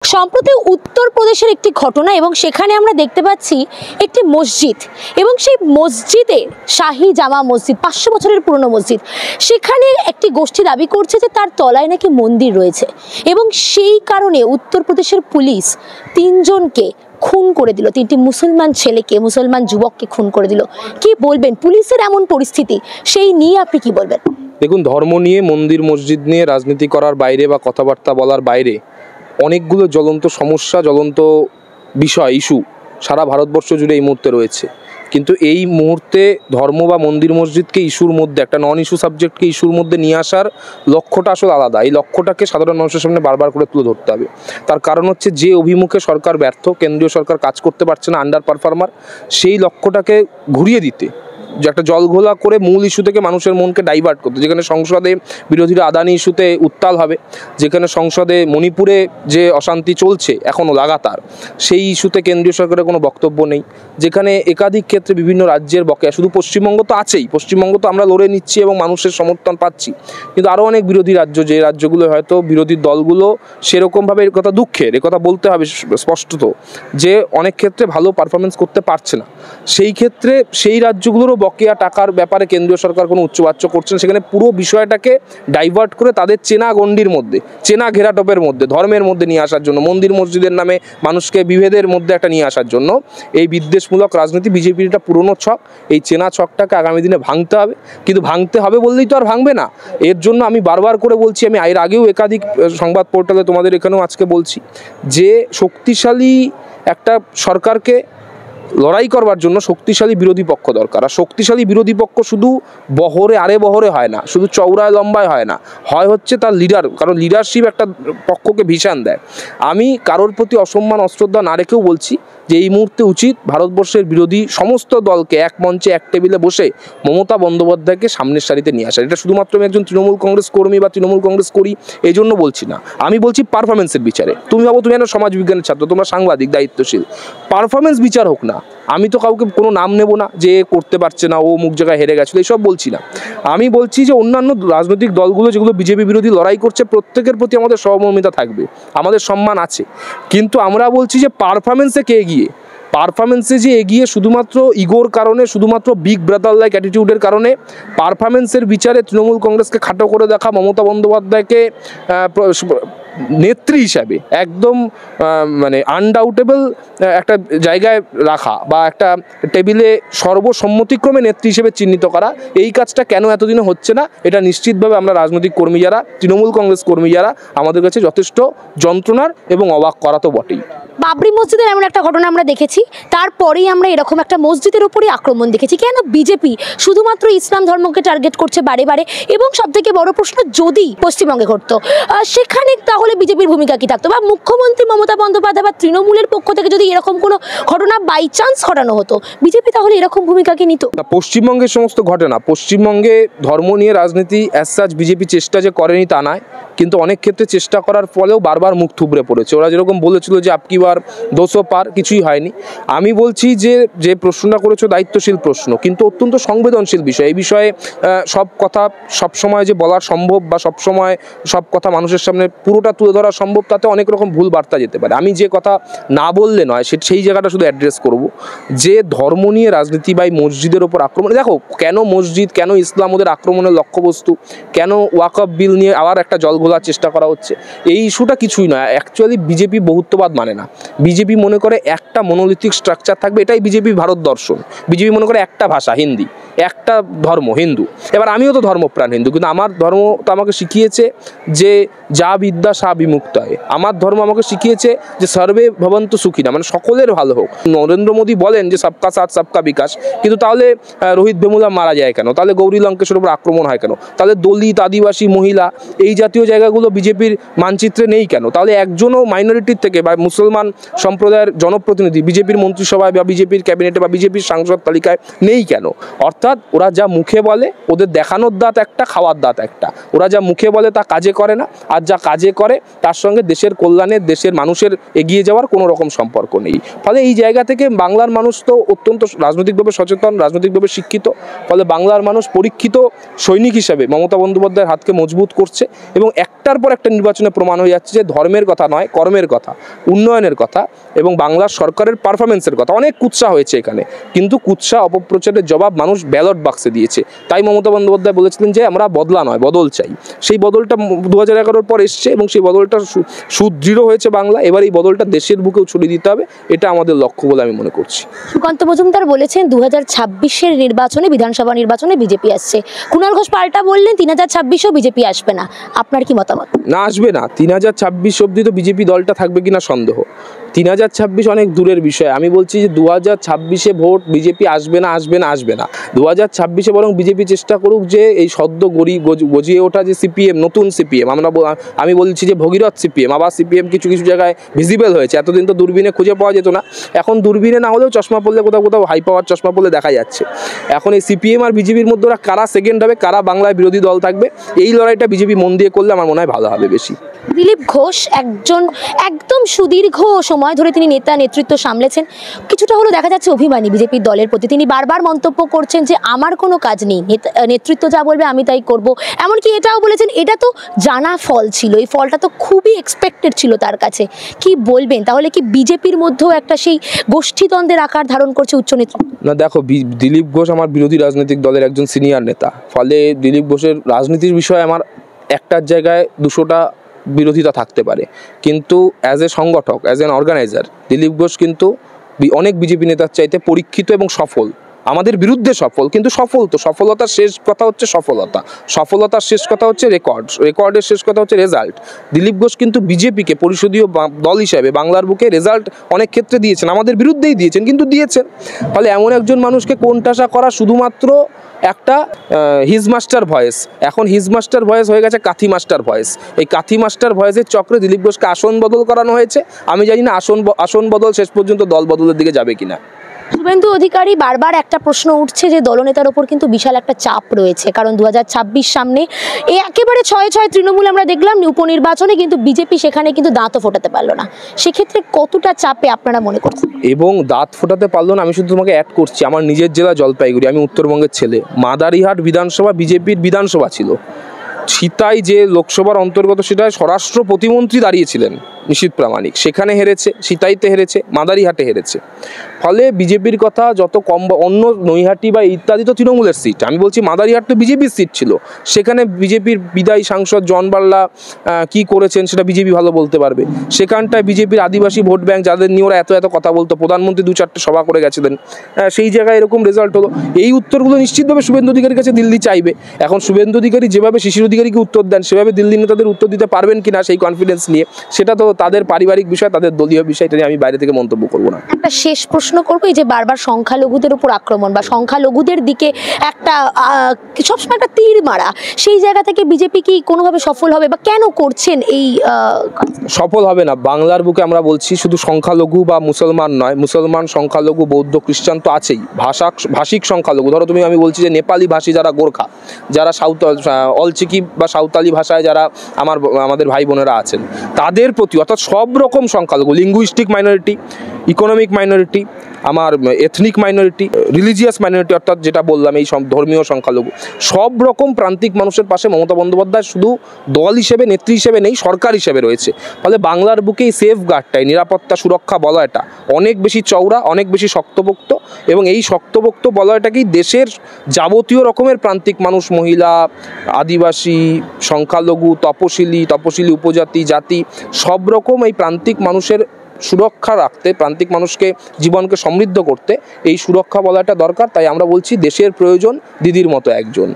সম্প্রতি উত্তরপ্রদেশের একটি ঘটনা এবং সেখানে আমরা দেখতে পাচ্ছি একটি মসজিদ এবং সেই মসজিদে শাহী জামা মসজিদ 500 বছরের পুরনো মসজিদ, সেখানে একটি গোষ্ঠী দাবি করছে যে তার তলায় নাকি মন্দির রয়েছে এবং সেই কারণে উত্তরপ্রদেশের পুলিশ 3 জনকে খুন করে দিল, 3টি মুসলমান ছেলেকে, মুসলমান যুবককে খুন করে দিল। কি বলবেন পুলিশের এমন পরিস্থিতি, সেই নিয়ে আপনি কি বলবেন? দেখুন, ধর্ম নিয়ে, মন্দির মসজিদ নিয়ে রাজনীতি করার বাইরে বা কথাবার্তা বলার বাইরে অনেকগুলো জ্বলন্ত সমস্যা, জ্বলন্ত বিষয়, ইস্যু সারা ভারতবর্ষ জুড়ে এই মুহূর্তে রয়েছে। কিন্তু এই মুহূর্তে ধর্ম বা মন্দির মসজিদকে ইস্যুর মধ্যে, একটা নন ইস্যু সাবজেক্টকে ইস্যুর মধ্যে নিয়ে আসার লক্ষ্যটা আসলে আলাদা। এই লক্ষ্যটাকে সাধারণ মানুষের সামনে বারবার করে তুলে ধরতে হবে। তার কারণ হচ্ছে, যে অভিমুখে সরকার ব্যর্থ, কেন্দ্রীয় সরকার কাজ করতে পারছে না, আন্ডার পারফর্মার, সেই লক্ষ্যটাকে ঘুরিয়ে দিতে, যে একটা জলঘোলা করে মূল ইস্যু থেকে মানুষের মনকে ডাইভার্ট করতে, যেখানে সংসদে বিরোধীরা আদানি ইস্যুতে উত্তাল হবে, যেখানে সংসদে মণিপুরে যে অশান্তি চলছে এখনও লাগাতার, সেই ইস্যুতে কেন্দ্রীয় সরকারের কোনো বক্তব্য নেই, যেখানে একাধিক ক্ষেত্রে বিভিন্ন রাজ্যের বকেয়া, শুধু পশ্চিমবঙ্গ তো আছেই, পশ্চিমবঙ্গ তো আমরা লড়ে নিচ্ছি এবং মানুষের সমর্থন পাচ্ছি, কিন্তু আরও অনেক বিরোধী রাজ্য, যে রাজ্যগুলো হয়তো বিরোধী দলগুলো সেরকমভাবে, এর কথা দুঃখের, এ কথা বলতে হবে স্পষ্টত, যে অনেক ক্ষেত্রে ভালো পারফরমেন্স করতে পারছে না, সেই ক্ষেত্রে সেই রাজ্যগুলোরও বকেয়া টাকার ব্যাপারে কেন্দ্রীয় সরকার কোনো উচ্চবাচ্য করছে না। সেখানে পুরো বিষয়টাকে ডাইভার্ট করে তাদের চেনা গণ্ডির মধ্যে, চেনা ঘেরাটোপের মধ্যে, ধর্মের মধ্যে নিয়ে আসার জন্য, মন্দির মসজিদের নামে মানুষকে বিভেদের মধ্যে একটা নিয়ে আসার জন্য এই বিদ্বেষমূলক রাজনীতি, বিজেপির একটা পুরনো ছক, এই চেনা ছকটাকে আগামী দিনে ভাঙতে হবে। কিন্তু ভাঙতে হবে বললেই তো আর ভাঙবে না। এর জন্য আমি বারবার করে বলছি, আমি এর আগেও একাধিক সংবাদ পোর্টালে, তোমাদের এখানেও আজকে বলছি, যে শক্তিশালী একটা সরকারকে লড়াই করবার জন্য শক্তিশালী বিরোধী পক্ষ দরকার। আর শক্তিশালী বিরোধী পক্ষ শুধু বহরে, আরে বহরে হয় না, শুধু চওড়ায় লম্বায় হয় না, হচ্ছে তার লিডার, কারণ লিডারশিপ একটা পক্ষকে ভিশন দেয়। আমি কারোর প্রতি অসম্মান অশ্রদ্ধা না রেখেও বলছি যে এই মুহূর্তে উচিত ভারতবর্ষের বিরোধী সমস্ত দলকে এক মঞ্চে, এক টেবিলে বসে মমতা বন্দ্যোপাধ্যায়কে সামনের সারিতে নিয়ে আসা। এটা শুধুমাত্র আমি একজন তৃণমূল কংগ্রেস কর্মী বা তৃণমূল কংগ্রেস করি এই জন্য বলছি না, আমি বলছি পারফরমেন্সের বিচারে। তুমি ভাবো তুমি একটা সমাজবিজ্ঞানের ছাত্র, তোমরা সাংবাদিক, দায়িত্বশীল, পারফরমেন্স বিচার হোক না। আমি তো কাউকে কোনো নাম নেব না যে করতে পারছে না, ও মুখ জায়গায় হেরে গেছিলো, এইসব বলছি না। আমি বলছি যে অন্যান্য রাজনৈতিক দলগুলো যেগুলো বিজেপি বিরোধী লড়াই করছে, প্রত্যেকের প্রতি আমাদের সহমর্মিতা থাকবে, আমাদের সম্মান আছে, কিন্তু আমরা বলছি যে পারফরমেন্সে কে এগিয়ে, পারফরমেন্সে যে এগিয়ে শুধুমাত্র ইগোর কারণে, শুধুমাত্র বিগ ব্রাদার লাইক অ্যাটিটিউডের কারণে, পারফরমেন্সের বিচারে তৃণমূল কংগ্রেসকে খাটো করে দেখা, মমতা বন্দ্যোপাধ্যায়কে নেত্রী হিসাবে একদম মানে আনডাউটেবল একটা জায়গায় রাখা বা একটা টেবিলে সর্বসম্মতিক্রমে নেত্রী হিসেবে চিহ্নিত করা, এই কাজটা কেন এতদিনে হচ্ছে না, এটা নিশ্চিতভাবে আমরা রাজনৈতিক কর্মী যারা, তৃণমূল কংগ্রেস কর্মী যারা, আমাদের কাছে যথেষ্ট যন্ত্রণার এবং অবাক করা তো বটেই। বাবরি মসজিদের এমন একটা ঘটনা আমরা দেখেছি, তারপরেই আমরা এরকম একটা মসজিদের উপরই আক্রমণ দেখেছি। কেন বিজেপি শুধুমাত্র ইসলাম ধর্মকে টার্গেট করছে বারে বারে? এবং সবথেকে বড় প্রশ্ন, যদি পশ্চিমবঙ্গে ঘটতো সেখানে তাহলে বিজেপির ভূমিকা কি থাকতো? বা মুখ্যমন্ত্রী মমতা বন্দ্যোপাধ্যায় বা তৃণমূলের পক্ষ থেকে যদি এরকম কোনো ঘটনা বাই চান্স ঘটানো হতো, বিজেপি তাহলে এরকম ভূমিকা কি নিত? পশ্চিমবঙ্গের সমস্ত ঘটনা, পশ্চিমবঙ্গে ধর্ম নিয়ে রাজনীতি অ্যাজ সাচ বিজেপি চেষ্টা যে করেনি তা নয়, কিন্তু অনেক ক্ষেত্রে চেষ্টা করার ফলেও বারবার মুখ থুবড়ে পড়েছে। ওরা যেরকম বলেছিল যে আপকি বার 200 পার, কিছুই হয়নি। আমি বলছি যে প্রশ্নটা করেছো দায়িত্বশীল প্রশ্ন, কিন্তু অত্যন্ত সংবেদনশীল বিষয়। এই বিষয়ে সব কথা সবসময় যে বলা সম্ভব বা সবসময় সব কথা মানুষের সামনে পুরোটা তুলে ধরা সম্ভব, তাতে অনেক রকম ভুল বার্তা যেতে পারে। আমি যে কথা না বললে নয়, সেই জায়গাটা শুধু অ্যাড্রেস করব, যে ধর্ম নিয়ে রাজনীতি বা মসজিদের ওপর আক্রমণ, দেখো কেন মসজিদ, কেন ইসলাম ওদের আক্রমণের লক্ষ্যবস্তু, কেন ওয়াকফ বিল নিয়ে আবার একটা জলঘোলার চেষ্টা করা হচ্ছে, এই ইস্যুটা কিছুই নয়। অ্যাকচুয়ালি বিজেপি বহুত্ববাদ মানে না। বিজেপি মনে করে একটা মনোলিথিক স্ট্রাকচার থাকবে, এটাই বিজেপি ভারত দর্শন। বিজেপি মনে করে একটা ভাষা হিন্দি, একটা ধর্ম হিন্দু। এবার আমিও তো ধর্মপ্রাণ হিন্দু, কিন্তু আমার ধর্ম তো আমাকে শিখিয়েছে যে যা বিদ্যা সা বিমুক্তায়। আমার ধর্ম আমাকে শিখিয়েছে যে সর্বে ভবন্তু সুখিনা, মানে সকলের ভালো হোক। নরেন্দ্র মোদী বলেন যে সবকা সাথ সবকা বিকাশ, কিন্তু তাহলে রোহিত ভেমুলা মারা যায় কেন? তাহলে গৌরী লঙ্কেশের উপর আক্রমণ হয় কেন? তাহলে দলিত, আদিবাসী, মহিলা, এই জাতীয় জায়গাগুলো বিজেপির মানচিত্রে নেই কেন? তাহলে একজনও মাইনরিটির থেকে বা মুসলমান সম্প্রদায়ের জনপ্রতিনিধি বিজেপির মন্ত্রিসভায় বা বিজেপির ক্যাবিনেটে বা বিজেপির সাংসদ তালিকায় নেই কেন? অর্থাৎ ওরা যা মুখে বলে, ওদের দেখানোর দাঁত একটা, খাওয়ার দাঁত একটা। ওরা যা মুখে বলে তা কাজে করে না, আর তার যা কাজে করে তার সঙ্গে দেশের কল্যাণের, দেশের মানুষের এগিয়ে যাওয়ার কোনো রকম সম্পর্ক নেই। ফলে এই জায়গা থেকে বাংলার মানুষ তো অত্যন্ত রাজনৈতিকভাবে সচেতন, রাজনৈতিকভাবে শিক্ষিত। ফলে বাংলার মানুষ পরীক্ষিত সৈনিক হিসেবে মমতা বন্দ্যোপাধ্যায়ের হাতকে মজবুত করছে এবং একটার পর একটা নির্বাচনে প্রমাণ হয়ে যাচ্ছে যে ধর্মের কথা নয়, কর্মের কথা, উন্নয়নের কথা এবং বাংলার সরকারের পারফরমেন্সের কথা। অনেক কুৎসা হয়েছে এখানে, কিন্তু কুৎসা অপপ্রচারের জবাব মানুষ ব্যালট বাক্সে দিয়েছে। তাই মমতা বন্দ্যোপাধ্যায় বলেছিলেন যে আমরা বদলা নয়, বদল চাই। সেই বদলটা 2011 পর এসছে এবং সেই বদলটা সুদৃঢ় হয়েছে বাংলা। এবার এই বদলটা দেশের বুকেও ছড়িয়ে দিতে হবে, এটা আমাদের লক্ষ্য বলে আমি মনে করছি। সুকান্ত মজুমদার বলেছেন 2026-এর নির্বাচনে, বিধানসভা নির্বাচনে বিজেপি আসছে। কুণাল ঘোষ পাল্টা বললেন 3026-ও বিজেপি আসবে না। আপনার কি মতামত? না, আসবে না। 3026 অবধি তো বিজেপি দলটা থাকবে কিনা সন্দেহ। 3026 অনেক দূরের বিষয়। আমি বলছি যে 2026-এ ভোট বিজেপি আসবে না, আসবে না, আসবে না। 2026-এ বরং বিজেপি চেষ্টা করুক যে এই সদ্য গজিয়ে ওঠা যে সিপিএম, নতুন সিপিএম, আমি বলছি যে ভগীরথ সিপিএম, আবার সিপিএম কিছু কিছু জায়গায় ভিজিবল হয়েছে। এতদিন তো দূরবীনে খুঁজে পাওয়া যেত না, এখন দূরবীনে না হলেও চশমা পড়লে কোথাও কোথাও হাই পাওয়ার চশমা পড়লে দেখা যাচ্ছে। এখন এই সিপিএম আর বিজেপির মধ্যে ওরা কারা সেকেন্ড হবে, কারা বাংলায় বিরোধী দল থাকবে, এই লড়াইটা বিজেপি মন দিয়ে করলে আমার মনে হয় ভালো হবে বেশি। দিলীপ ঘোষ একদম সুদীর্ঘ সময় ধরে তিনি নেতৃত্ব সামলেছেন। কিছুটা হলো দেখা যাচ্ছে অভিমানী বিজেপির দলের প্রতি। তিনি বারবার মন্তব্য করছেন যে আমার কোনো কাজ নেই, নেতৃত্ব যা বলবে আমি তাই করব। এমনকি এটাও বলেছেন এটা তো জানা ফল ছিল, এই ফলটা তো খুবই এক্সপেক্টেড ছিল তার কাছে। কি বলবেন তাহলে, কি বিজেপির মধ্যেও একটা সেই গোষ্ঠীদ্বন্দ্বের আকার ধারণ করছে উচ্চ নেতৃত্ব? না দেখো, দিলীপ ঘোষ আমার বিরোধী রাজনৈতিক দলের একজন সিনিয়র নেতা। ফলে দিলীপ ঘোষের রাজনীতির বিষয়ে আমার একটার জায়গায় 200টা বিরোধিতা থাকতে পারে, কিন্তু অ্যাজ এ সংগঠক, as an organiser Dilip Ghosh কিন্তু অনেক বিজেপি নেতার চাইতে পরীক্ষিত এবং সফল। আমাদের বিরুদ্ধে সফল, কিন্তু সফল তো, সফলতার শেষ কথা হচ্ছে সফলতা, সফলতার শেষ কথা হচ্ছে রেকর্ডের শেষ কথা হচ্ছে রেজাল্ট। দিলীপ ঘোষ কিন্তু বিজেপিকে পরিষদীয় দল হিসাবে বাংলার বুকে রেজাল্ট অনেক ক্ষেত্রে দিয়েছেন, আমাদের বিরুদ্ধেই দিয়েছেন, কিন্তু দিয়েছেন। ফলে এমন একজন মানুষকে কোণঠাসা করা শুধুমাত্র একটা হিজ মাস্টার ভয়েস, এখন হিজ মাস্টার ভয়েস হয়ে গেছে কাথি মাস্টার ভয়েস। এই কাথি মাস্টার ভয়েসের চক্রে দিলীপ ঘোষকে আসন বদল করানো হয়েছে। আমি জানি না আসন বদল শেষ পর্যন্ত দল বদলের দিকে যাবে কিনা। শুভেন্দু অধিকারী বারবার একটা প্রশ্ন উঠছে যে দলনেতার ওপর কিন্তু বিশাল একটা চাপ রয়েছে, কারণ 2026 সামনে। একেবারে ছয় তৃণমূল আমরা দেখলাম উপনির্বাচনে, কিন্তু বিজেপি সেখানে কিন্তু দাঁতও ফোটাতে পারলো না। সেক্ষেত্রে কতটা চাপে আপনারা মনে করছেন? এবং দাঁত ফোটাতে পারলো না, আমি শুধু তোমাকে অ্যাড করছি, আমার নিজের জেলা জলপাইগুড়ি, আমি উত্তরবঙ্গের ছেলে। মাদারিহাট বিধানসভা বিজেপির বিধানসভা ছিল। সিতাই যে লোকসভার অন্তর্গত, সেটায় স্বরাষ্ট্র প্রতিমন্ত্রী দাঁড়িয়েছিলেন নিশীথ প্রামাণিক, সেখানে হেরেছে, সিতাইতে হেরেছে, মাদারিহাটে হেরেছে। ফলে বিজেপির কথা যত কম, অন্য নৈহাটি বা ইত্যাদি তো তৃণমূলের সিট, আমি বলছি মাদারিহাট তো বিজেপির সিট ছিল। সেখানে বিজেপির বিদায়ী সাংসদ জন বার্লা কী করেছেন সেটা বিজেপি ভালো বলতে পারবে। সেখানটায় বিজেপির আদিবাসী ভোট ব্যাংক, যাদের নিয়ে ওরা এত কথা বলতো, প্রধানমন্ত্রী 2-4টে সভা করে গেছিলেন, সেই জায়গায় এরকম রেজাল্ট হলো। এই উত্তরগুলো নিশ্চিতভাবে শুভেন্দু অধিকারীর কাছে দিল্লি চাইবে। এখন শুভেন্দু অধিকারী যেভাবে শিশির অধিকারীকে উত্তর দেন, সেভাবে দিল্লি নেতাদের উত্তর দিতে পারবেন কিনা সেই কনফিডেন্স নিয়ে, সেটা তো তাদের পারিবারিক বিষয়, তাদের দলীয় বিষয়, এটা নিয়ে আমি বাইরে থেকে মন্তব্য করবো না। একটা শেষ প্রশ্ন করবো, এই যে বারবার সংখ্যালঘুদের উপর আক্রমণ বা সংখ্যালঘুদের দিকে একটা সবসময় একটা তীর মারা, সেই জায়গা থেকে বিজেপি কি কোনোভাবে সফল হবে বা কেন করছেন এই? সফল হবে না। বাংলার বুকে আমরা বলছি শুধু সংখ্যালঘু বা মুসলমান নয়, মুসলমান, সংখ্যালঘু, বৌদ্ধ, খ্রিস্টান তো আছেই, ভাষিক সংখ্যালঘু। ধরো তুমি, আমি বলছি যে নেপালি ভাষী যারা গোর্খা, যারা অলচিকি বা সাঁওতালি ভাষায় যারা আমাদের ভাই বোনেরা আছেন, তাদের প্রতি, অর্থাৎ সব রকম সংখ্যালঘু, লিঙ্গুইস্টিক মাইনরিটি, ইকোনমিক মাইনরিটি, আমার এথনিক মাইনরিটি, রিলিজিয়াস মাইনরিটি, অর্থাৎ যেটা বললাম এই ধর্মীয় সংখ্যালঘু, সব রকম প্রান্তিক মানুষের পাশে মমতা বন্দ্যোপাধ্যায় শুধু দল হিসেবে, নেত্রী হিসেবে নেই, সরকার হিসেবে রয়েছে। ফলে বাংলার বুকে এই সেফ গার্ডটাই, নিরাপত্তা সুরক্ষা বলয়টা অনেক বেশি চওড়া, অনেক বেশি শক্তপোক্ত, এবং এই শক্তপোক্ত বলয়টাকেই দেশের যাবতীয় রকমের প্রান্তিক মানুষ, মহিলা, আদিবাসী, সংখ্যালঘু, তপশিলি উপজাতি, জাতি, সব রকম এই প্রান্তিক মানুষের সুরক্ষা রাখতে, প্রান্তিক মানুষকে, জীবনকে সমৃদ্ধ করতে এই সুরক্ষা বলয়টা দরকার। তাই আমরা বলছি দেশের প্রয়োজন দিদির মতো একজন।